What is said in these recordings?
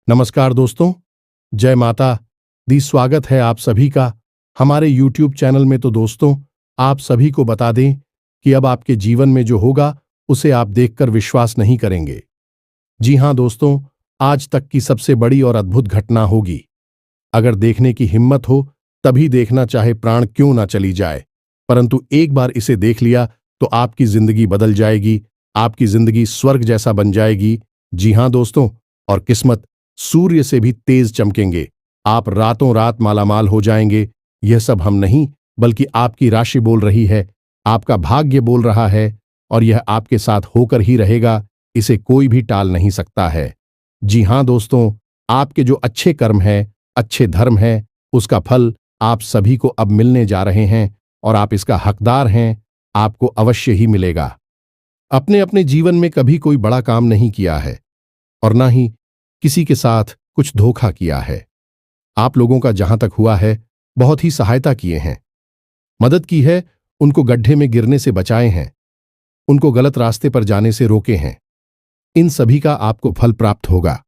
नमस्कार दोस्तों, जय माता दी। स्वागत है आप सभी का हमारे YouTube चैनल में। तो दोस्तों, आप सभी को बता दें कि अब आपके जीवन में जो होगा उसे आप देखकर विश्वास नहीं करेंगे। जी हां दोस्तों, आज तक की सबसे बड़ी और अद्भुत घटना होगी। अगर देखने की हिम्मत हो तभी देखना, चाहे प्राण क्यों ना चली जाए। परंतु एक बार इसे देख लिया तो आपकी जिंदगी बदल जाएगी, आपकी जिंदगी स्वर्ग जैसा बन जाएगी। जी हां दोस्तों, और किस्मत सूर्य से भी तेज चमकेंगे। आप रातों रात मालामाल हो जाएंगे। यह सब हम नहीं, बल्कि आपकी राशि बोल रही है, आपका भाग्य बोल रहा है, और यह आपके साथ होकर ही रहेगा। इसे कोई भी टाल नहीं सकता है। जी हां दोस्तों, आपके जो अच्छे कर्म हैं, अच्छे धर्म हैं, उसका फल आप सभी को अब मिलने जा रहे हैं, और आप इसका हकदार हैं। आपको अवश्य ही मिलेगा। अपने अपने जीवन में कभी कोई बड़ा काम नहीं किया है, और ना ही किसी के साथ कुछ धोखा किया है। आप लोगों का जहां तक हुआ है, बहुत ही सहायता किए हैं, मदद की है, उनको गड्ढे में गिरने से बचाए हैं, उनको गलत रास्ते पर जाने से रोके हैं। इन सभी का आपको फल प्राप्त होगा।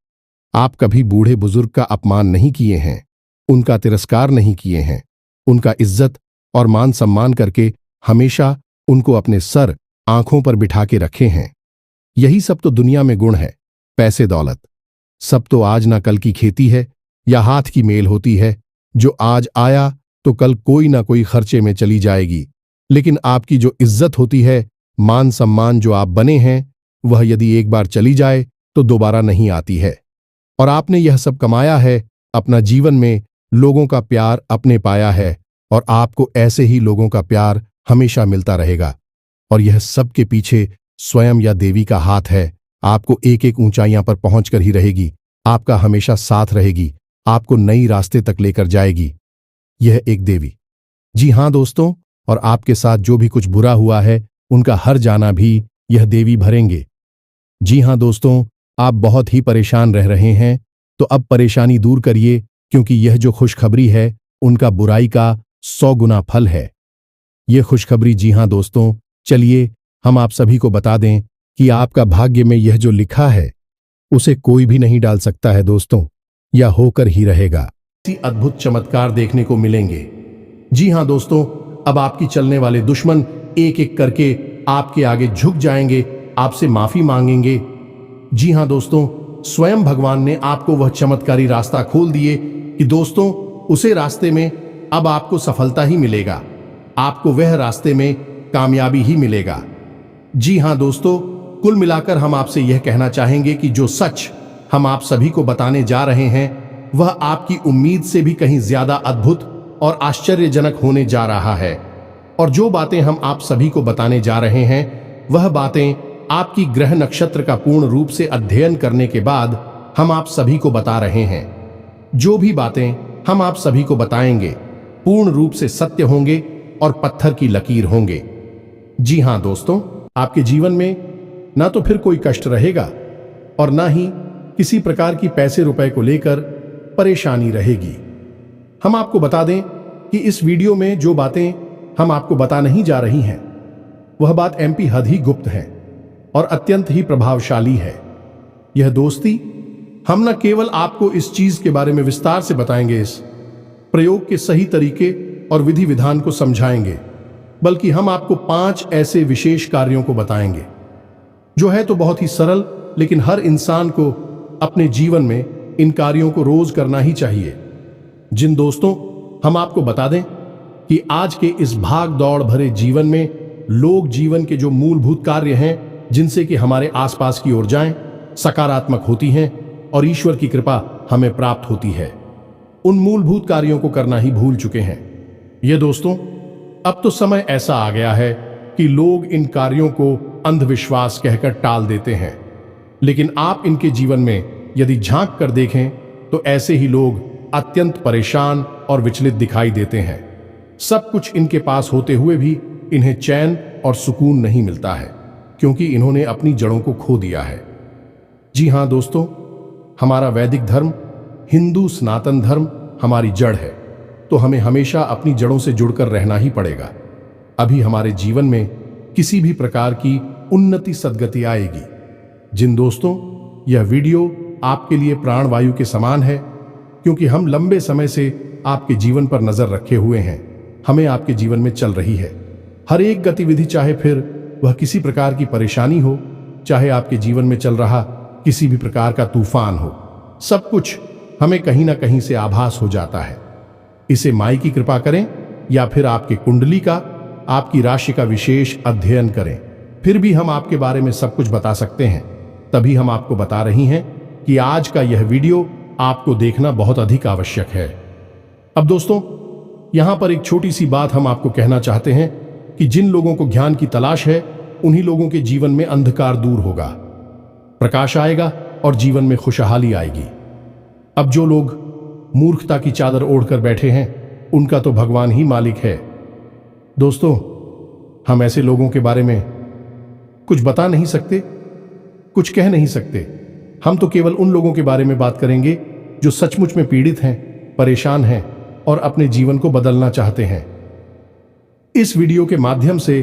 आप कभी बूढ़े बुजुर्ग का अपमान नहीं किए हैं, उनका तिरस्कार नहीं किए हैं, उनका इज्जत और मान सम्मान करके हमेशा उनको अपने सर आंखों पर बिठा के रखे हैं। यही सब तो दुनिया में गुण है। पैसे दौलत सब तो आज ना कल की खेती है या हाथ की मेल होती है, जो आज आया तो कल कोई ना कोई खर्चे में चली जाएगी। लेकिन आपकी जो इज्जत होती है, मान सम्मान जो आप बने हैं, वह यदि एक बार चली जाए तो दोबारा नहीं आती है। और आपने यह सब कमाया है, अपना जीवन में लोगों का प्यार अपने पाया है, और आपको ऐसे ही लोगों का प्यार हमेशा मिलता रहेगा। और यह सब के पीछे स्वयं या देवी का हाथ है। आपको एक एक ऊंचाइयां पर पहुंचकर ही रहेगी, आपका हमेशा साथ रहेगी, आपको नई रास्ते तक लेकर जाएगी यह एक देवी। जी हां दोस्तों, और आपके साथ जो भी कुछ बुरा हुआ है, उनका हर जाना भी यह देवी भरेंगे। जी हां दोस्तों, आप बहुत ही परेशान रह रहे हैं, तो अब परेशानी दूर करिए, क्योंकि यह जो खुशखबरी है, उनका बुराई का 100 गुना फल है यह खुशखबरी। जी हां दोस्तों, चलिए हम आप सभी को बता दें कि आपका भाग्य में यह जो लिखा है, उसे कोई भी नहीं डाल सकता है दोस्तों, यह होकर ही रहेगा। ऐसी अद्भुत चमत्कार देखने को मिलेंगे। जी हां दोस्तों, अब आपकी चलने वाले दुश्मन एक एक करके आपके आगे झुक जाएंगे, आपसे माफी मांगेंगे। जी हां दोस्तों, स्वयं भगवान ने आपको वह चमत्कारी रास्ता खोल दिए कि दोस्तों, उसे रास्ते में अब आपको सफलता ही मिलेगा, आपको वह रास्ते में कामयाबी ही मिलेगा। जी हां दोस्तों, कुल मिलाकर हम आपसे यह कहना चाहेंगे कि जो सच हम आप सभी को बताने जा रहे हैं, वह आपकी उम्मीद से भी कहीं ज्यादा अद्भुत और आश्चर्यजनक होने जा रहा है। और जो बातें हम आप सभी को बताने जा रहे हैं, वह बातें आपकी ग्रह नक्षत्र का पूर्ण रूप से अध्ययन करने के बाद हम आप सभी को बता रहे हैं। जो भी बातें हम आप सभी को बताएंगे, पूर्ण रूप से सत्य होंगे और पत्थर की लकीर होंगे। जी हां दोस्तों, आपके जीवन में ना तो फिर कोई कष्ट रहेगा, और ना ही किसी प्रकार की पैसे रुपए को लेकर परेशानी रहेगी। हम आपको बता दें कि इस वीडियो में जो बातें हम आपको बता नहीं जा रही हैं, वह बात MP हद ही गुप्त है और अत्यंत ही प्रभावशाली है। यह दोस्ती, हम न केवल आपको इस चीज के बारे में विस्तार से बताएंगे, इस प्रयोग के सही तरीके और विधि विधान को समझाएंगे, बल्कि हम आपको 5 ऐसे विशेष कार्यों को बताएंगे, जो है तो बहुत ही सरल, लेकिन हर इंसान को अपने जीवन में इन कार्यों को रोज करना ही चाहिए। जिन दोस्तों, हम आपको बता दें कि आज के इस भाग दौड़ भरे जीवन में लोग जीवन के जो मूलभूत कार्य हैं, जिनसे कि हमारे आसपास की ऊर्जाएं सकारात्मक होती हैं और ईश्वर की कृपा हमें प्राप्त होती है, उन मूलभूत कार्यों को करना ही भूल चुके हैं। ये दोस्तों, अब तो समय ऐसा आ गया है कि लोग इन कार्यों को अंधविश्वास कहकर टाल देते हैं, लेकिन आप इनके जीवन में यदि झांक कर देखें तो ऐसे ही लोग अत्यंत परेशान और विचलित दिखाई देते हैं। सब कुछ इनके पास होते हुए भी इन्हें चैन और सुकून नहीं मिलता है, क्योंकि इन्होंने अपनी जड़ों को खो दिया है। जी हां दोस्तों, हमारा वैदिक धर्म, हिंदू सनातन धर्म हमारी जड़ है, तो हमें हमेशा अपनी जड़ों से जुड़कर रहना ही पड़ेगा। अभी हमारे जीवन में किसी भी प्रकार की उन्नति सद्गति आएगी। जिन दोस्तों, यह वीडियो आपके लिए प्राणवायु के समान है, क्योंकि हम लंबे समय से आपके जीवन पर नजर रखे हुए हैं। हमें आपके जीवन में चल रही है हर एक गतिविधि, चाहे फिर वह किसी प्रकार की परेशानी हो, चाहे आपके जीवन में चल रहा किसी भी प्रकार का तूफान हो, सब कुछ हमें कहीं ना कहीं से आभास हो जाता है। इसे माई की कृपा करें या फिर आपकी कुंडली का, आपकी राशि का विशेष अध्ययन करें, फिर भी हम आपके बारे में सब कुछ बता सकते हैं। तभी हम आपको बता रही हैं कि आज का यह वीडियो आपको देखना बहुत अधिक आवश्यक है। अब दोस्तों, यहां पर एक छोटी सी बात हम आपको कहना चाहते हैं कि जिन लोगों को ज्ञान की तलाश है, उन्हीं लोगों के जीवन में अंधकार दूर होगा, प्रकाश आएगा और जीवन में खुशहाली आएगी। अब जो लोग मूर्खता की चादर ओढ़कर बैठे हैं, उनका तो भगवान ही मालिक है। दोस्तों, हम ऐसे लोगों के बारे में कुछ बता नहीं सकते, कुछ कह नहीं सकते। हम तो केवल उन लोगों के बारे में बात करेंगे जो सचमुच में पीड़ित हैं, परेशान हैं और अपने जीवन को बदलना चाहते हैं। इस वीडियो के माध्यम से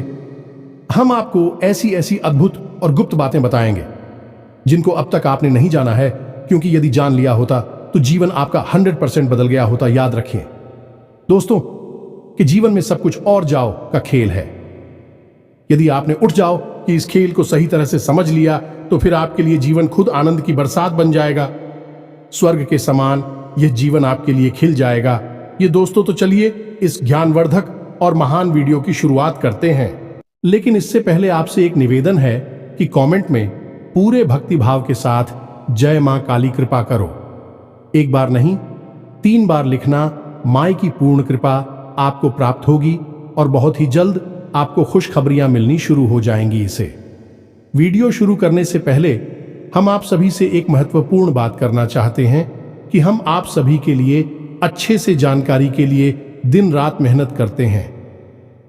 हम आपको ऐसी ऐसी अद्भुत और गुप्त बातें बताएंगे जिनको अब तक आपने नहीं जाना है, क्योंकि यदि जान लिया होता तो जीवन आपका 100% बदल गया होता। याद रखिए दोस्तों कि जीवन में सब कुछ और जाओ का खेल है। यदि आपने उठ जाओ कि इस खेल को सही तरह से समझ लिया, तो फिर आपके लिए जीवन खुद आनंद की बरसात बन जाएगा। स्वर्ग के समान यह जीवन आपके लिए खिल जाएगा। ये दोस्तों, तो चलिए इस ज्ञानवर्धक और महान वीडियो की शुरुआत करते हैं। लेकिन इससे पहले आपसे एक निवेदन है कि कमेंट में पूरे भक्ति भाव के साथ जय मां काली कृपा करो। एक बार नहीं, 3 बार लिखना। माई की पूर्ण कृपा आपको प्राप्त होगी और बहुत ही जल्द आपको खुशखबरियां मिलनी शुरू हो जाएंगी। इसे वीडियो शुरू करने से पहले हम आप सभी से एक महत्वपूर्ण बात करना चाहते हैं कि हम आप सभी के लिए अच्छे से जानकारी के लिए दिन रात मेहनत करते हैं।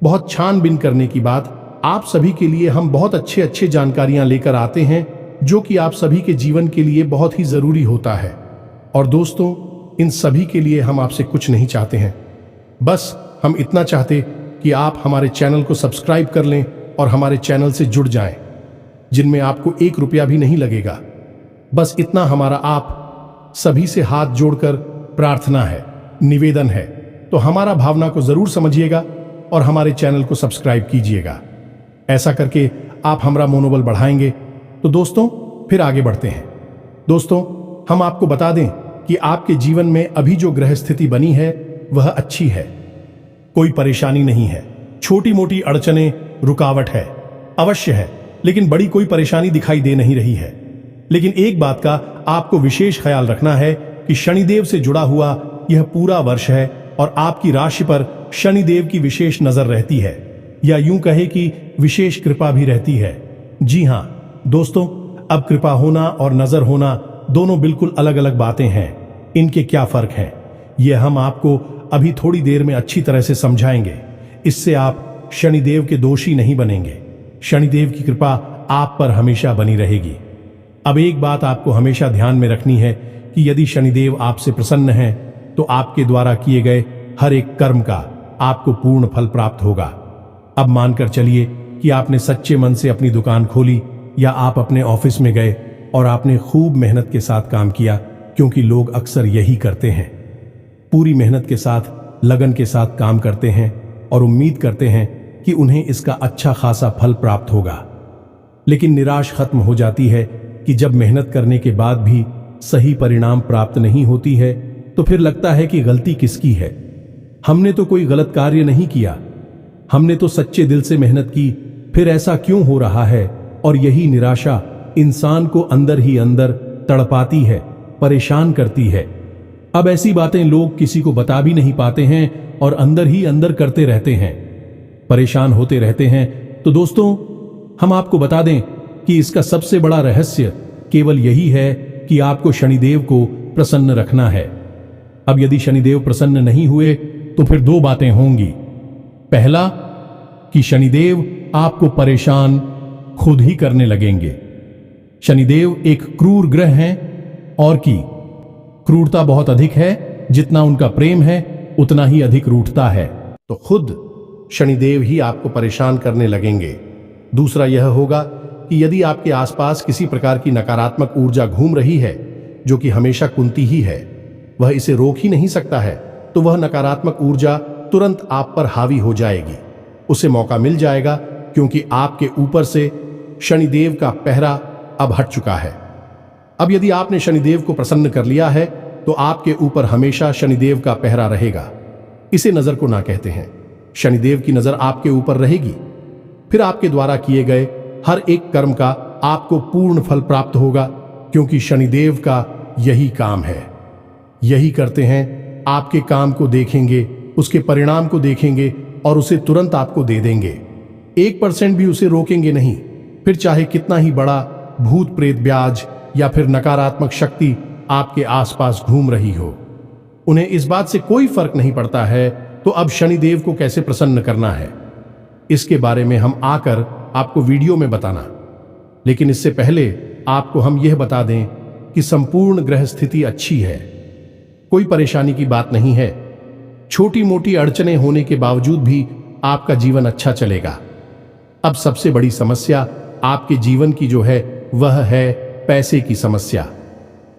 बहुत छानबीन करने की बात, आप सभी के लिए हम बहुत अच्छे जानकारियां लेकर आते हैं, जो कि आप सभी के जीवन के लिए बहुत ही जरूरी होता है। और दोस्तों, इन सभी के लिए हम आपसे कुछ नहीं चाहते हैं, बस हम इतना चाहते कि आप हमारे चैनल को सब्सक्राइब कर लें और हमारे चैनल से जुड़ जाएं, जिनमें आपको 1 रुपया भी नहीं लगेगा। बस इतना हमारा आप सभी से हाथ जोड़कर प्रार्थना है, निवेदन है। तो हमारा भावना को जरूर समझिएगा और हमारे चैनल को सब्सक्राइब कीजिएगा। ऐसा करके आप हमारा मनोबल बढ़ाएंगे। तो दोस्तों, फिर आगे बढ़ते हैं। दोस्तों, हम आपको बता दें कि आपके जीवन में अभी जो ग्रह स्थिति बनी है वह अच्छी है, कोई परेशानी नहीं है। छोटी मोटी अड़चने, रुकावट है, अवश्य है, लेकिन बड़ी कोई परेशानी दिखाई दे नहीं रही है। लेकिन एक बात का आपको विशेष ख्याल रखना है कि शनिदेव से जुड़ा हुआ यह पूरा वर्ष है और आपकी राशि पर शनिदेव की विशेष नजर रहती है, या यूं कहे कि विशेष कृपा भी रहती है। जी हां दोस्तों, अब कृपा होना और नजर होना दोनों बिल्कुल अलग अलग बातें हैं। इनके क्या फर्क है, यह हम आपको अभी थोड़ी देर में अच्छी तरह से समझाएंगे। इससे आप शनिदेव के दोषी नहीं बनेंगे। शनिदेव की कृपा आप पर हमेशा बनी रहेगी। अब एक बात आपको हमेशा ध्यान में रखनी है कि यदि शनिदेव आपसे प्रसन्न हैं, तो आपके द्वारा किए गए हर एक कर्म का आपको पूर्ण फल प्राप्त होगा। अब मानकर चलिए कि आपने सच्चे मन से अपनी दुकान खोली, या आप अपने ऑफिस में गए और आपने खूब मेहनत के साथ काम किया, क्योंकि लोग अक्सर यही करते हैं, पूरी मेहनत के साथ, लगन के साथ काम करते हैं और उम्मीद करते हैं कि उन्हें इसका अच्छा खासा फल प्राप्त होगा। लेकिन निराश खत्म हो जाती है कि जब मेहनत करने के बाद भी सही परिणाम प्राप्त नहीं होती है, तो फिर लगता है कि गलती किसकी है। हमने तो कोई गलत कार्य नहीं किया, हमने तो सच्चे दिल से मेहनत की, फिर ऐसा क्यों हो रहा है। और यही निराशा इंसान को अंदर ही अंदर तड़पाती है, परेशान करती है। अब ऐसी बातें लोग किसी को बता भी नहीं पाते हैं और अंदर ही अंदर करते रहते हैं, परेशान होते रहते हैं। तो दोस्तों, हम आपको बता दें कि इसका सबसे बड़ा रहस्य केवल यही है कि आपको शनिदेव को प्रसन्न रखना है। अब यदि शनिदेव प्रसन्न नहीं हुए तो फिर 2 बातें होंगी। पहला कि शनिदेव आपको परेशान खुद ही करने लगेंगे। शनिदेव एक क्रूर ग्रह हैं और की क्रूरता बहुत अधिक है, जितना उनका प्रेम है उतना ही अधिक रूठता है। तो खुद शनिदेव ही आपको परेशान करने लगेंगे। दूसरा यह होगा कि यदि आपके आसपास किसी प्रकार की नकारात्मक ऊर्जा घूम रही है, जो कि हमेशा कुंती ही है, वह इसे रोक ही नहीं सकता है, तो वह नकारात्मक ऊर्जा तुरंत आप पर हावी हो जाएगी। उसे मौका मिल जाएगा क्योंकि आपके ऊपर से शनिदेव का पहरा अब हट चुका है। अब यदि आपने शनिदेव को प्रसन्न कर लिया है तो आपके ऊपर हमेशा शनिदेव का पहरा रहेगा। इसे नजर को ना कहते हैं। शनिदेव की नजर आपके ऊपर रहेगी। फिर आपके द्वारा किए गए हर एक कर्म का आपको पूर्ण फल प्राप्त होगा, क्योंकि शनिदेव का यही काम है। यही करते हैं, आपके काम को देखेंगे, उसके परिणाम को देखेंगे और उसे तुरंत आपको दे देंगे। 1% भी उसे रोकेंगे नहीं। फिर चाहे कितना ही बड़ा भूत प्रेत ब्याज या फिर नकारात्मक शक्ति आपके आसपास घूम रही हो, उन्हें इस बात से कोई फर्क नहीं पड़ता है। तो अब शनिदेव को कैसे प्रसन्न करना है, इसके बारे में हम आकर आपको वीडियो में बताना। लेकिन इससे पहले आपको हम यह बता दें कि संपूर्ण ग्रह स्थिति अच्छी है, कोई परेशानी की बात नहीं है। छोटी मोटी अड़चनें होने के बावजूद भी आपका जीवन अच्छा चलेगा। अब सबसे बड़ी समस्या आपके जीवन की जो है वह है पैसे की समस्या।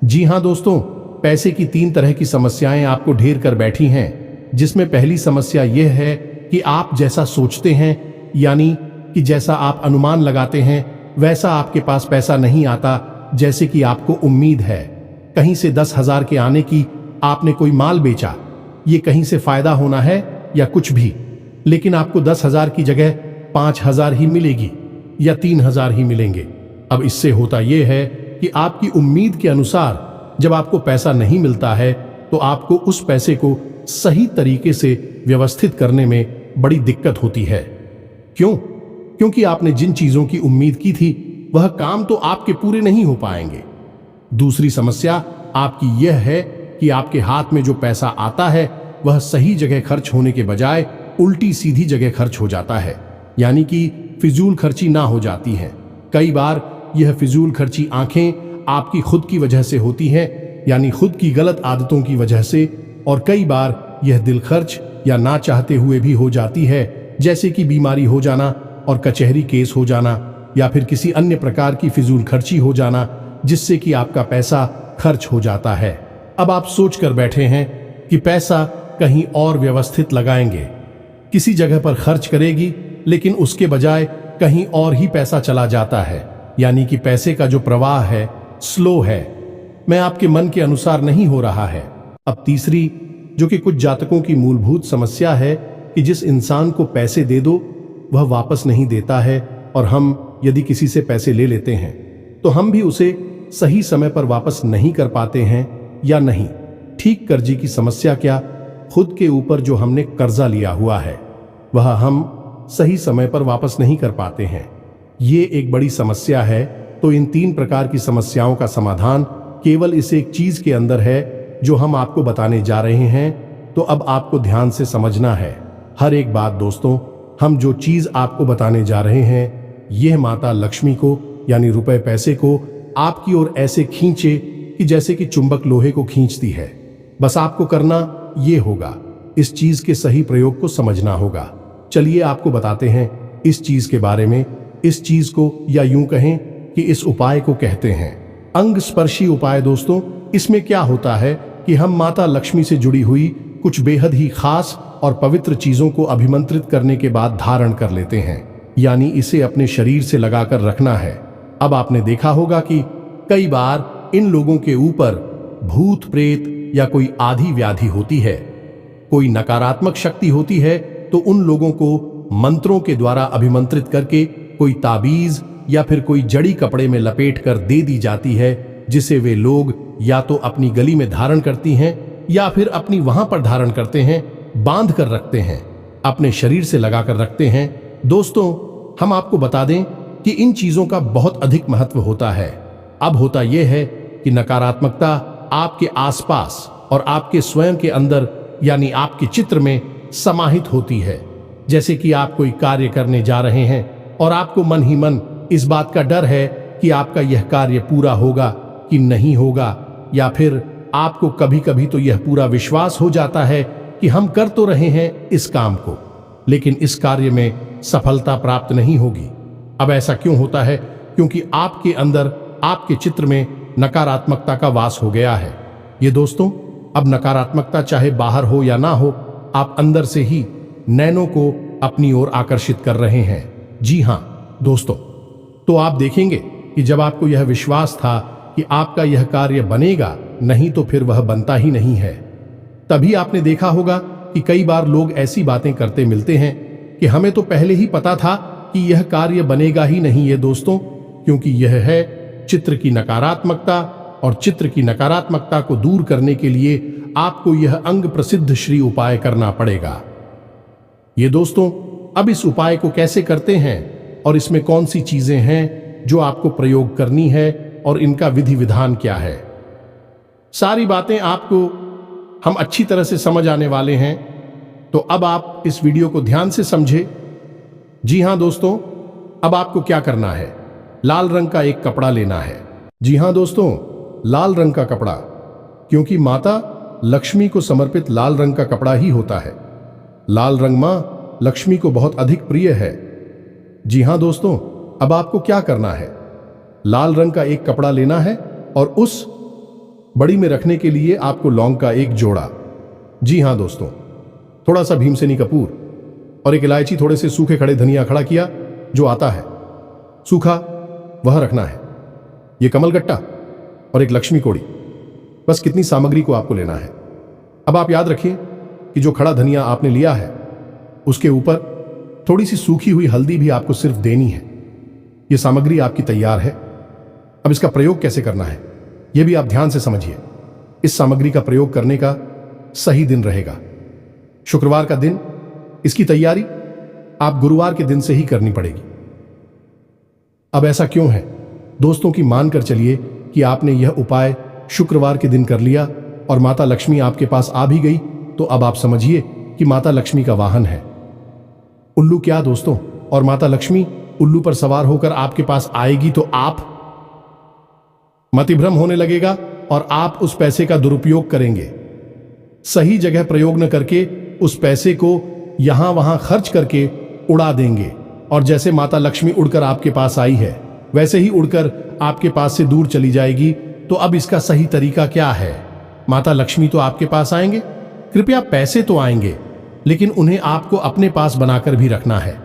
जी हां दोस्तों, पैसे की 3 तरह की समस्याएं आपको ढेर कर बैठी हैं, जिसमें पहली समस्या यह है कि आप जैसा सोचते हैं, यानी कि जैसा आप अनुमान लगाते हैं वैसा आपके पास पैसा नहीं आता जैसे कि आपको उम्मीद है। कहीं से 10,000 के आने की आपने कोई माल बेचा, ये कहीं से फायदा होना है या कुछ भी, लेकिन आपको 10,000 की जगह 5,000 ही मिलेगी या 3,000 ही मिलेंगे। अब इससे होता यह है कि आपकी उम्मीद के अनुसार जब आपको पैसा नहीं मिलता है तो आपको उस पैसे को सही तरीके से व्यवस्थित करने में बड़ी दिक्कत होती है। क्यों? क्योंकि आपने जिन चीजों की उम्मीद की थी वह काम तो आपके पूरे नहीं हो पाएंगे। दूसरी समस्या आपकी यह है कि आपके हाथ में जो पैसा आता है वह सही जगह खर्च होने के बजाय उल्टी सीधी जगह खर्च हो जाता है, यानी कि फिजूल खर्ची ना हो जाती है। कई बार यह फिजूल खर्ची आंखें आपकी खुद की वजह से होती हैं, यानी खुद की गलत आदतों की वजह से, और कई बार यह दिल खर्च या ना चाहते हुए भी हो जाती है, जैसे कि बीमारी हो जाना और कचहरी केस हो जाना या फिर किसी अन्य प्रकार की फिजूल खर्ची हो जाना, जिससे कि आपका पैसा खर्च हो जाता है। अब आप सोच कर बैठे हैं कि पैसा कहीं और व्यवस्थित लगाएंगे, किसी जगह पर खर्च करेगी, लेकिन उसके बजाय कहीं और ही पैसा चला जाता है, यानी कि पैसे का जो प्रवाह है स्लो है, मैं आपके मन के अनुसार नहीं हो रहा है। अब तीसरी, जो कि कुछ जातकों की मूलभूत समस्या है, कि जिस इंसान को पैसे दे दो वह वापस नहीं देता है, और हम यदि किसी से पैसे ले लेते हैं तो हम भी उसे सही समय पर वापस नहीं कर पाते हैं या नहीं। ठीक कर्जे की समस्या क्या, खुद के ऊपर जो हमने कर्जा लिया हुआ है वह हम सही समय पर वापस नहीं कर पाते हैं, ये एक बड़ी समस्या है। तो इन 3 प्रकार की समस्याओं का समाधान केवल इस एक चीज के अंदर है जो हम आपको बताने जा रहे हैं। तो अब आपको ध्यान से समझना है हर एक बात। दोस्तों, हम जो चीज आपको बताने जा रहे हैं यह माता लक्ष्मी को, यानी रुपए पैसे को आपकी ओर ऐसे खींचे कि जैसे कि चुंबक लोहे को खींचती है। बस आपको करना ये होगा, इस चीज के सही प्रयोग को समझना होगा। चलिए आपको बताते हैं इस चीज के बारे में। इस चीज को, या यूं कहें कि इस उपाय को कहते हैं अंग स्पर्शी उपाय। दोस्तों, इसमें क्या होता है कि हम माता लक्ष्मी से जुड़ी हुई कुछ बेहद ही खास और पवित्र चीजों को अभिमंत्रित करने के बाद धारण कर लेते हैं, यानी इसे अपने शरीर से लगाकर रखना है। अब आपने देखा होगा कि कई बार इन लोगों के ऊपर भूत प्रेत या कोई आधी व्याधि होती है, कोई नकारात्मक शक्ति होती है, तो उन लोगों को मंत्रों के द्वारा अभिमंत्रित करके कोई ताबीज या फिर कोई जड़ी कपड़े में लपेट कर दे दी जाती है, जिसे वे लोग या तो अपनी गली में धारण करती हैं या फिर अपनी वहां पर धारण करते हैं, बांध कर रखते हैं, अपने शरीर से लगाकर रखते हैं। दोस्तों, हम आपको बता दें कि इन चीजों का बहुत अधिक महत्व होता है। अब होता यह है कि नकारात्मकता आपके आसपास और आपके स्वयं के अंदर, यानी आपके चित्र में समाहित होती है। जैसे कि आप कोई कार्य करने जा रहे हैं और आपको मन ही मन इस बात का डर है कि आपका यह कार्य पूरा होगा कि नहीं होगा, या फिर आपको कभी कभी तो यह पूरा विश्वास हो जाता है कि हम कर तो रहे हैं इस काम को, लेकिन इस कार्य में सफलता प्राप्त नहीं होगी। अब ऐसा क्यों होता है? क्योंकि आपके अंदर, आपके चित्र में नकारात्मकता का वास हो गया है। ये दोस्तों, अब नकारात्मकता चाहे बाहर हो या ना हो, आप अंदर से ही नैनों को अपनी ओर आकर्षित कर रहे हैं। जी हां दोस्तों, तो आप देखेंगे कि जब आपको यह विश्वास था कि आपका यह कार्य बनेगा, नहीं तो फिर वह बनता ही नहीं है, तभी आपने देखा होगा कि कई बार लोग ऐसी बातें करते मिलते हैं कि हमें तो पहले ही पता था कि यह कार्य बनेगा ही नहीं। ये दोस्तों, क्योंकि यह है चित्र की नकारात्मकता, और चित्र की नकारात्मकता को दूर करने के लिए आपको यह अंग प्रसिद्ध श्री उपाय करना पड़ेगा। ये दोस्तों, अब इस उपाय को कैसे करते हैं और इसमें कौन सी चीजें हैं जो आपको प्रयोग करनी है और इनका विधि विधान क्या है, सारी बातें आपको हम अच्छी तरह से समझ आने वाले हैं। तो अब आप इस वीडियो को ध्यान से समझे। जी हां दोस्तों, अब आपको क्या करना है, लाल रंग का एक कपड़ा लेना है। जी हां दोस्तों, लाल रंग का कपड़ा, क्योंकि माता लक्ष्मी को समर्पित लाल रंग का कपड़ा ही होता है। लाल रंग मां लक्ष्मी को बहुत अधिक प्रिय है। जी हां दोस्तों, अब आपको क्या करना है, लाल रंग का एक कपड़ा लेना है और उस बड़ी में रखने के लिए आपको लौंग का एक जोड़ा, जी हां दोस्तों, थोड़ा सा भीमसेनी कपूर और एक इलायची, थोड़े से सूखे खड़े धनिया खड़ा किया जो आता है सूखा, वह रखना है। यह कमलगट्टा और एक लक्ष्मी कोड़ी, बस कितनी सामग्री को आपको लेना है। अब आप याद रखिए कि जो खड़ा धनिया आपने लिया है उसके ऊपर थोड़ी सी सूखी हुई हल्दी भी आपको सिर्फ देनी है। यह सामग्री आपकी तैयार है। अब इसका प्रयोग कैसे करना है यह भी आप ध्यान से समझिए। इस सामग्री का प्रयोग करने का सही दिन रहेगा शुक्रवार का दिन। इसकी तैयारी आप गुरुवार के दिन से ही करनी पड़ेगी। अब ऐसा क्यों है दोस्तों कि मानकर चलिए कि आपने यह उपाय शुक्रवार के दिन कर लिया और माता लक्ष्मी आपके पास आ भी गई, तो अब आप समझिए कि माता लक्ष्मी का वाहन है उल्लू। क्या दोस्तों, और माता लक्ष्मी उल्लू पर सवार होकर आपके पास आएगी तो आप मतिभ्रम होने लगेगा और आप उस पैसे का दुरुपयोग करेंगे। सही जगह प्रयोग न करके उस पैसे को यहां वहां खर्च करके उड़ा देंगे। और जैसे माता लक्ष्मी उड़कर आपके पास आई है वैसे ही उड़कर आपके पास से दूर चली जाएगी। तो अब इसका सही तरीका क्या है? माता लक्ष्मी तो आपके पास आएंगे, कृपया पैसे तो आएंगे, लेकिन उन्हें आपको अपने पास बनाकर भी रखना है,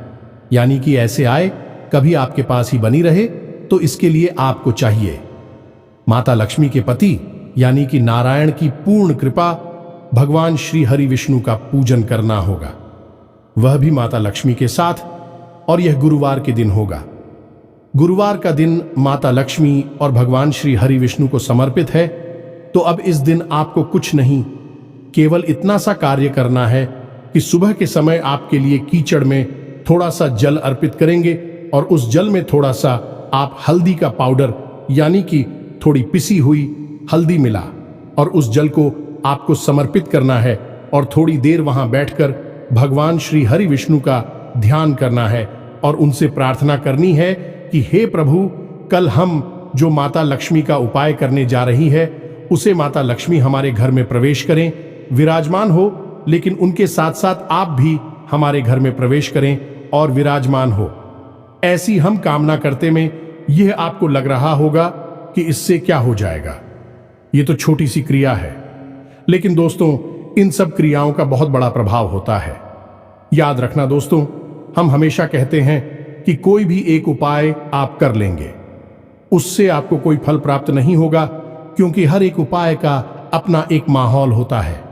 यानी कि ऐसे आए कभी आपके पास ही बनी रहे। तो इसके लिए आपको चाहिए माता लक्ष्मी के पति यानी कि नारायण की पूर्ण कृपा, भगवान श्री हरि विष्णु का पूजन करना होगा, वह भी माता लक्ष्मी के साथ। और यह गुरुवार के दिन होगा। गुरुवार का दिन माता लक्ष्मी और भगवान श्री हरि विष्णु को समर्पित है। तो अब इस दिन आपको कुछ नहीं, केवल इतना सा कार्य करना है कि सुबह के समय आपके लिए कीचड़ में थोड़ा सा जल अर्पित करेंगे और उस जल में थोड़ा सा आप हल्दी का पाउडर यानी कि थोड़ी पिसी हुई हल्दी मिला और उस जल को आपको समर्पित करना है और थोड़ी देर वहां बैठकर भगवान श्री हरि विष्णु का ध्यान करना है और उनसे प्रार्थना करनी है कि हे प्रभु, कल हम जो माता लक्ष्मी का उपाय करने जा रही है उसे माता लक्ष्मी हमारे घर में प्रवेश करें, विराजमान हो, लेकिन उनके साथ साथ आप भी हमारे घर में प्रवेश करें और विराजमान हो। ऐसी हम कामना करते में यह आपको लग रहा होगा कि इससे क्या हो जाएगा, ये तो छोटी सी क्रिया है, लेकिन दोस्तों इन सब क्रियाओं का बहुत बड़ा प्रभाव होता है। याद रखना दोस्तों, हम हमेशा कहते हैं कि कोई भी एक उपाय आप कर लेंगे उससे आपको कोई फल प्राप्त नहीं होगा, क्योंकि हर एक उपाय का अपना एक माहौल होता है,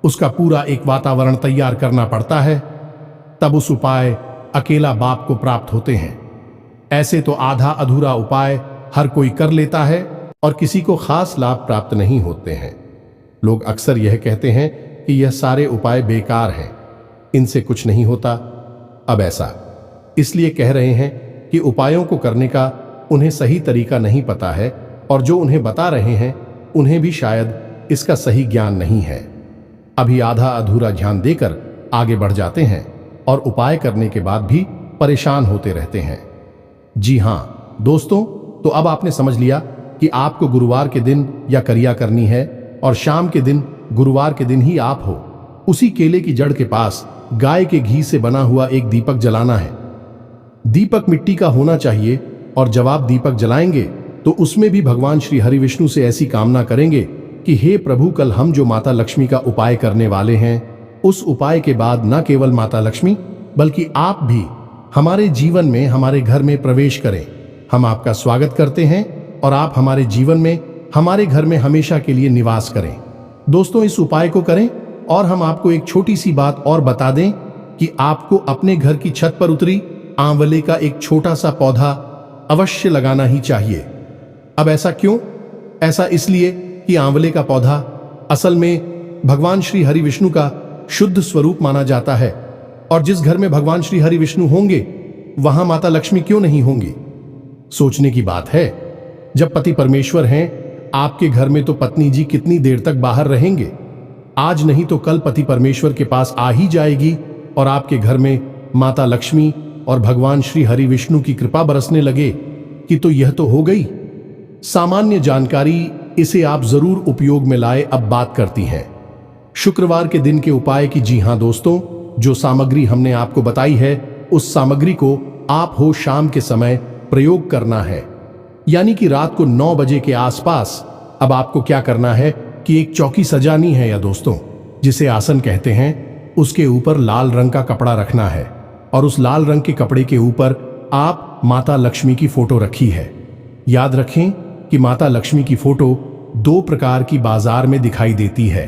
उसका पूरा एक वातावरण तैयार करना पड़ता है, तब उस उपाय अकेला बाप को प्राप्त होते हैं। ऐसे तो आधा अधूरा उपाय हर कोई कर लेता है और किसी को खास लाभ प्राप्त नहीं होते हैं। लोग अक्सर यह कहते हैं कि यह सारे उपाय बेकार हैं, इनसे कुछ नहीं होता। अब ऐसा इसलिए कह रहे हैं कि उपायों को करने का उन्हें सही तरीका नहीं पता है और जो उन्हें बता रहे हैं उन्हें भी शायद इसका सही ज्ञान नहीं है। अभी आधा अधूरा ध्यान देकर आगे बढ़ जाते हैं और उपाय करने के बाद भी परेशान होते रहते हैं। जी हां दोस्तों, तो अब आपने समझ लिया कि आपको गुरुवार के दिन या क्रिया करनी है और शाम के दिन गुरुवार के दिन ही आप हो उसी केले की जड़ के पास गाय के घी से बना हुआ एक दीपक जलाना है। दीपक मिट्टी का होना चाहिए और जब आप दीपक जलाएंगे तो उसमें भी भगवान श्री हरि विष्णु से ऐसी कामना करेंगे कि हे प्रभु, कल हम जो माता लक्ष्मी का उपाय करने वाले हैं, उस उपाय के बाद न केवल माता लक्ष्मी बल्कि आप भी हमारे जीवन में, हमारे घर में प्रवेश करें। हम आपका स्वागत करते हैं और आप हमारे जीवन में, हमारे घर में हमेशा के लिए निवास करें। दोस्तों, इस उपाय को करें और हम आपको एक छोटी सी बात और बता दें कि आपको अपने घर की छत पर उतरी आंवले का एक छोटा सा पौधा अवश्य लगाना ही चाहिए। अब ऐसा क्यों? ऐसा इसलिए कि आंवले का पौधा असल में भगवान श्री हरि विष्णु का शुद्ध स्वरूप माना जाता है, और जिस घर में भगवान श्री हरि विष्णु होंगे वहां माता लक्ष्मी क्यों नहीं होंगी? सोचने की बात है। जब पति परमेश्वर हैं आपके घर में, तो पत्नी जी कितनी देर तक बाहर रहेंगे? आज नहीं तो कल पति परमेश्वर के पास आ ही जाएगी और आपके घर में माता लक्ष्मी और भगवान श्री हरि विष्णु की कृपा बरसने लगे कि तो यह तो हो गई सामान्य जानकारी। इसे आप जरूर उपयोग में लाए। अब बात करती हैं शुक्रवार के दिन के उपाय की। जी हां दोस्तों, जो सामग्री हमने आपको बताई है, उस सामग्री को आप हो शाम के समय प्रयोग करना है, यानी कि रात को 9 बजे के आसपास। अब आपको क्या करना है कि एक चौकी सजानी है, या दोस्तों जिसे आसन कहते हैं, उसके ऊपर लाल रंग का कपड़ा रखना है और उस लाल रंग के कपड़े के ऊपर आप माता लक्ष्मी की फोटो रखी है। याद रखें कि माता लक्ष्मी की फोटो 2 प्रकार की बाजार में दिखाई देती है।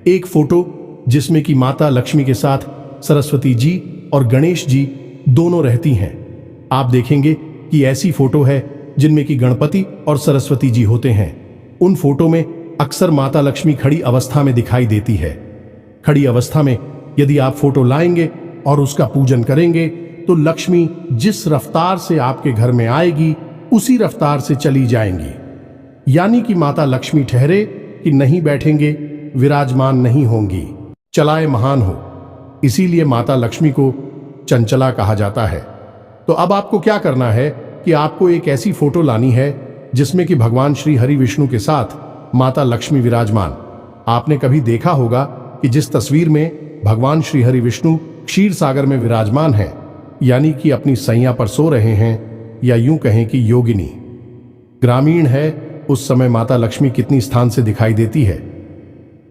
एक फोटो जिसमें कि माता लक्ष्मी के साथ सरस्वती जी और गणेश जी दोनों रहती हैं। आप देखेंगे कि ऐसी फोटो है जिनमें कि गणपति और सरस्वती जी होते हैं। उन फोटो में अक्सर माता लक्ष्मी खड़ी अवस्था में दिखाई देती है। खड़ी अवस्था में यदि आप फोटो लाएंगे और उसका पूजन करेंगे तो लक्ष्मी जिस रफ्तार से आपके घर में आएगी उसी रफ्तार से चली जाएंगी, यानी कि माता लक्ष्मी ठहरे कि नहीं बैठेंगे, विराजमान नहीं होंगी, चलाए महान हो। इसीलिए माता लक्ष्मी को चंचला कहा जाता है। तो अब आपको क्या करना है कि आपको एक ऐसी फोटो लानी है जिसमें कि भगवान श्री हरि विष्णु के साथ माता लक्ष्मी विराजमान। आपने कभी देखा होगा कि जिस तस्वीर में भगवान श्री हरि विष्णु क्षीर सागर में विराजमान है, यानी कि अपनी सैया पर सो रहे हैं, या यूं कहें कि योगिनी ग्रामीण है, उस समय माता लक्ष्मी कितनी स्थान से दिखाई देती है।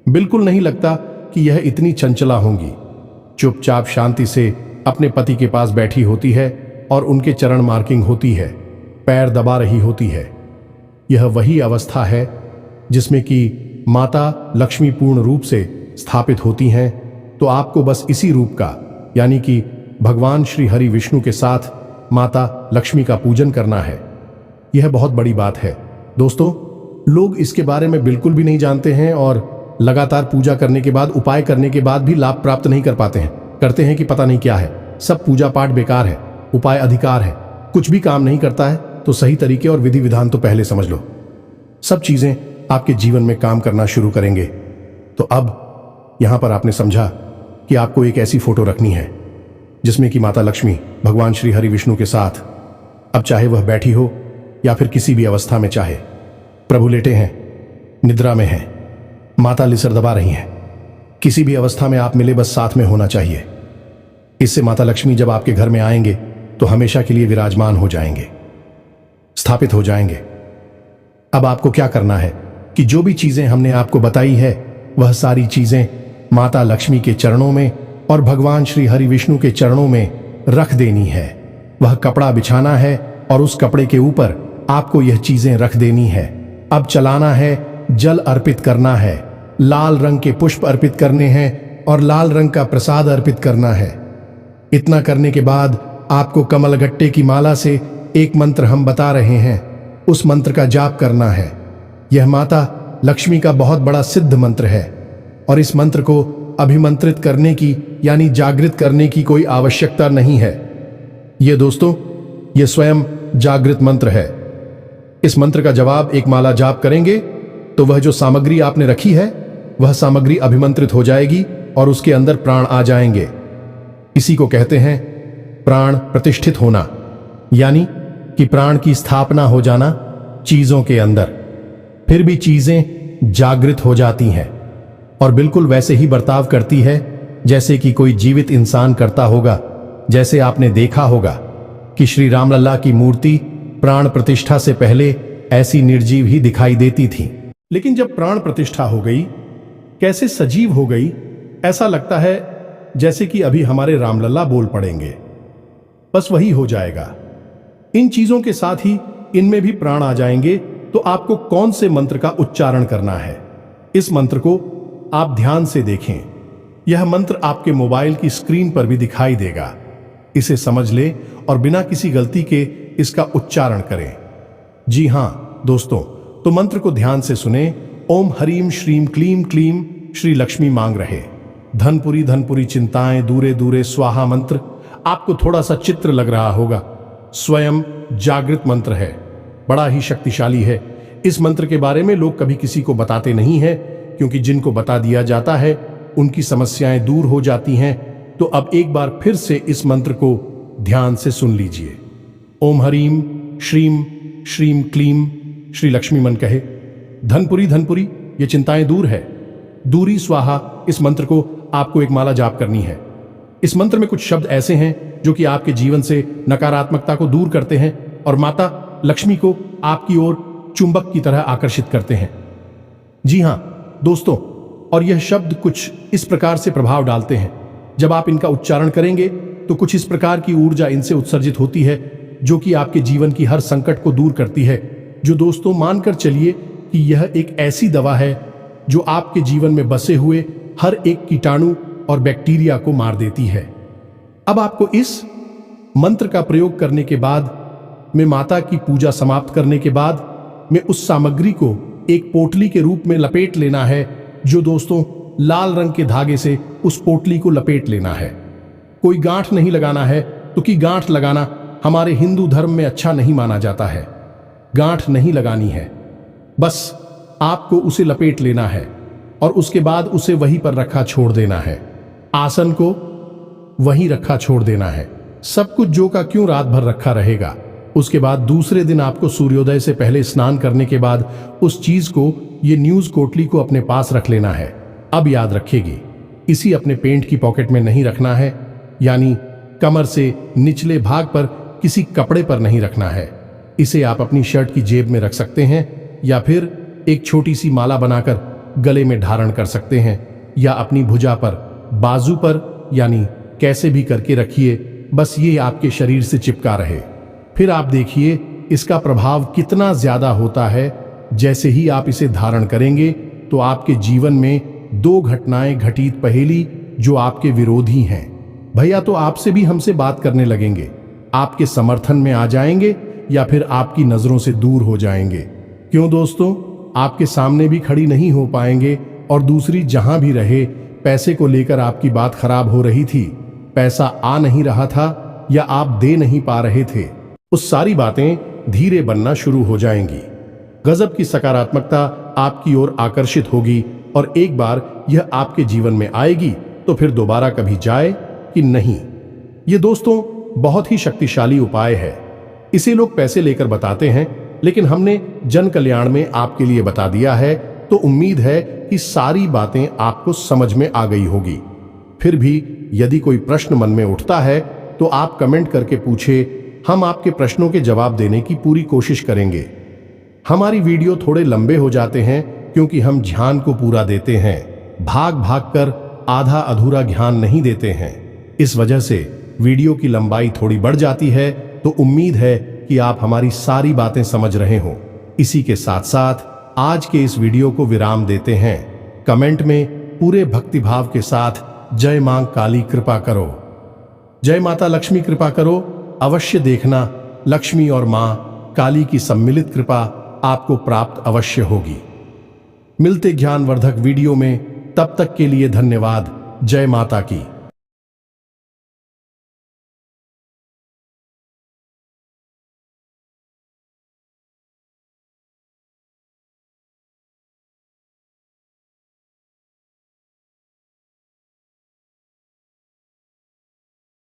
बिल्कुल नहीं लगता कि यह इतनी चंचला होंगी। चुपचाप शांति से अपने पति के पास बैठी होती है और उनके चरण मार्किंग होती है, पैर दबा रही होती है। यह वही अवस्था है जिसमें कि माता लक्ष्मी पूर्ण रूप से स्थापित होती हैं। तो आपको बस इसी रूप का, यानी कि भगवान श्री हरि विष्णु के साथ माता लक्ष्मी का पूजन करना है। यह बहुत बड़ी बात है दोस्तों। लोग इसके बारे में बिल्कुल भी नहीं जानते हैं और लगातार पूजा करने के बाद, उपाय करने के बाद भी लाभ प्राप्त नहीं कर पाते हैं। करते हैं कि पता नहीं क्या है, सब पूजा पाठ बेकार है, उपाय अधिकार है, कुछ भी काम नहीं करता है। तो सही तरीके और विधि विधान तो पहले समझ लो, सब चीजें आपके जीवन में काम करना शुरू करेंगे। तो अब यहां पर आपने समझा कि आपको एक ऐसी फोटो रखनी है जिसमें कि माता लक्ष्मी भगवान श्री हरि विष्णु के साथ, अब चाहे वह बैठी हो या फिर किसी भी अवस्था में, चाहे प्रभु लेटे हैं, निद्रा में हैं, माता लिसर दबा रही हैं, किसी भी अवस्था में आप मिले, बस साथ में होना चाहिए। इससे माता लक्ष्मी जब आपके घर में आएंगे तो हमेशा के लिए विराजमान हो जाएंगे, स्थापित हो जाएंगे। अब आपको क्या करना है कि जो भी चीजें हमने आपको बताई है, वह सारी चीजें माता लक्ष्मी के चरणों में और भगवान श्री हरि विष्णु के चरणों में रख देनी है। वह कपड़ा बिछाना है और उस कपड़े के ऊपर आपको यह चीजें रख देनी है। अब चलाना है, जल अर्पित करना है, लाल रंग के पुष्प अर्पित करने हैं और लाल रंग का प्रसाद अर्पित करना है। इतना करने के बाद आपको कमलगट्टे की माला से एक मंत्र हम बता रहे हैं, उस मंत्र का जाप करना है। यह माता लक्ष्मी का बहुत बड़ा सिद्ध मंत्र है और इस मंत्र को अभिमंत्रित करने की, यानी जागृत करने की कोई आवश्यकता नहीं है। ये दोस्तों, ये स्वयं जागृत मंत्र है। इस मंत्र का जवाब एक माला जाप करेंगे तो वह जो सामग्री आपने रखी है, वह सामग्री अभिमंत्रित हो जाएगी और उसके अंदर प्राण आ जाएंगे। इसी को कहते हैं प्राण प्रतिष्ठित होना, यानी कि प्राण की स्थापना हो जाना चीजों के अंदर। फिर भी चीजें जागृत हो जाती हैं और बिल्कुल वैसे ही बर्ताव करती है जैसे कि कोई जीवित इंसान करता होगा। जैसे आपने देखा होगा कि श्री रामलला की मूर्ति प्राण प्रतिष्ठा से पहले ऐसी निर्जीव ही दिखाई देती थीं। लेकिन जब प्राण प्रतिष्ठा हो गई, कैसे सजीव हो गई, ऐसा लगता है जैसे कि अभी हमारे रामलला बोल पड़ेंगे। बस वही हो जाएगा। इन चीजों के साथ ही इनमें भी प्राण आ जाएंगे। तो आपको कौन से मंत्र का उच्चारण करना है, इस मंत्र को आप ध्यान से देखें। यह मंत्र आपके मोबाइल की स्क्रीन पर भी दिखाई देगा। इसे समझ लें और बिना किसी गलती के इसका उच्चारण करें। जी हां दोस्तों, तो मंत्र को ध्यान से सुने। ओम हरीम श्रीम क्लीम क्लीम श्री लक्ष्मी मांग रहे, धनपुरी चिंताएं दूरे दूरे स्वाहा। मंत्र आपको थोड़ा सा चित्र लग रहा होगा, स्वयं जागृत मंत्र है, बड़ा ही शक्तिशाली है। इस मंत्र के बारे में लोग कभी किसी को बताते नहीं हैं, क्योंकि जिनको बता दिया जाता है उनकी समस्याएं दूर हो जाती हैं। तो अब एक बार फिर से इस मंत्र को ध्यान से सुन लीजिए। ओम हरीम श्रीम श्रीम क्लीम श्री लक्ष्मी मन कहे, धनपुरी ये चिंताएं दूर है, दूरी स्वाहा। इस मंत्र को आपको एक माला जाप करनी है। इस मंत्र में कुछ शब्द ऐसे हैं जो कि आपके जीवन से नकारात्मकता को दूर करते हैं और माता लक्ष्मी को आपकी ओर चुंबक की तरह आकर्षित करते हैं। जी हां दोस्तों, और यह शब्द कुछ इस प्रकार से प्रभाव डालते हैं। जब आप इनका उच्चारण करेंगे तो कुछ इस प्रकार की ऊर्जा इनसे उत्सर्जित होती है जो कि आपके जीवन की हर संकट को दूर करती है। जो दोस्तों मानकर चलिए कि यह एक ऐसी दवा है जो आपके जीवन में बसे हुए हर एक कीटाणु और बैक्टीरिया को मार देती है। अब आपको इस मंत्र का प्रयोग करने के बाद में माता की पूजा समाप्त करने के बाद में उस सामग्री को एक पोटली के रूप में लपेट लेना है। जो दोस्तों लाल रंग के धागे से उस पोटली को लपेट लेना है। कोई गांठ नहीं लगाना है, क्योंकि गांठ लगाना हमारे हिंदू धर्म में अच्छा नहीं माना जाता है। गांठ नहीं लगानी है, बस आपको उसे लपेट लेना है और उसके बाद उसे वहीं पर रखा छोड़ देना है। आसन को वहीं रखा छोड़ देना है। सब कुछ जो का क्यों रात भर रखा रहेगा। उसके बाद दूसरे दिन आपको सूर्योदय से पहले स्नान करने के बाद उस चीज को, ये न्यूज कोटली को अपने पास रख लेना है। अब याद रखेगी, इसी अपने पेंट की पॉकेट में नहीं रखना है, यानी कमर से निचले भाग पर किसी कपड़े पर नहीं रखना है। इसे आप अपनी शर्ट की जेब में रख सकते हैं या फिर एक छोटी सी माला बनाकर गले में धारण कर सकते हैं, या अपनी भुजा पर, बाजू पर, यानी कैसे भी करके रखिए, बस ये आपके शरीर से चिपका रहे। फिर आप देखिए इसका प्रभाव कितना ज्यादा होता है। जैसे ही आप इसे धारण करेंगे तो आपके जीवन में दो घटनाएं घटित पहेली जो आपके विरोधी हैं भैया, तो आपसे भी हमसे बात करने लगेंगे, आपके समर्थन में आ जाएंगे या फिर आपकी नजरों से दूर हो जाएंगे। क्यों दोस्तों, आपके सामने भी खड़ी नहीं हो पाएंगे। और दूसरी, जहां भी रहे, पैसे को लेकर आपकी बात खराब हो रही थी, पैसा आ नहीं रहा था या आप दे नहीं पा रहे थे, उस सारी बातें धीरे बनना शुरू हो जाएंगी। गजब की सकारात्मकता आपकी ओर आकर्षित होगी और एक बार यह आपके जीवन में आएगी तो फिर दोबारा कभी जाए कि नहीं। ये दोस्तों बहुत ही शक्तिशाली उपाय है। इसे लोग पैसे लेकर बताते हैं, लेकिन हमने जन कल्याण में आपके लिए बता दिया है, तो उम्मीद है कि सारी बातें आपको समझ में आ गई होगी। फिर भी यदि कोई प्रश्न मन में उठता है तो आप कमेंट करके पूछे, हम आपके प्रश्नों के जवाब देने की पूरी कोशिश करेंगे। हमारी वीडियो थोड़े लंबे हो जाते हैं क्योंकि हम ध्यान को पूरा देते हैं, भाग भाग कर आधा अधूरा ज्ञान नहीं देते हैं। इस वजह से वीडियो की लंबाई थोड़ी बढ़ जाती है। तो उम्मीद है कि आप हमारी सारी बातें समझ रहे हो। इसी के साथ साथ आज के इस वीडियो को विराम देते हैं। कमेंट में पूरे भक्तिभाव के साथ जय मां काली कृपा करो, जय माता लक्ष्मी कृपा करो अवश्य देखना। लक्ष्मी और मां काली की सम्मिलित कृपा आपको प्राप्त अवश्य होगी। मिलते ज्ञानवर्धक वीडियो में, तब तक के लिए धन्यवाद। जय माता की।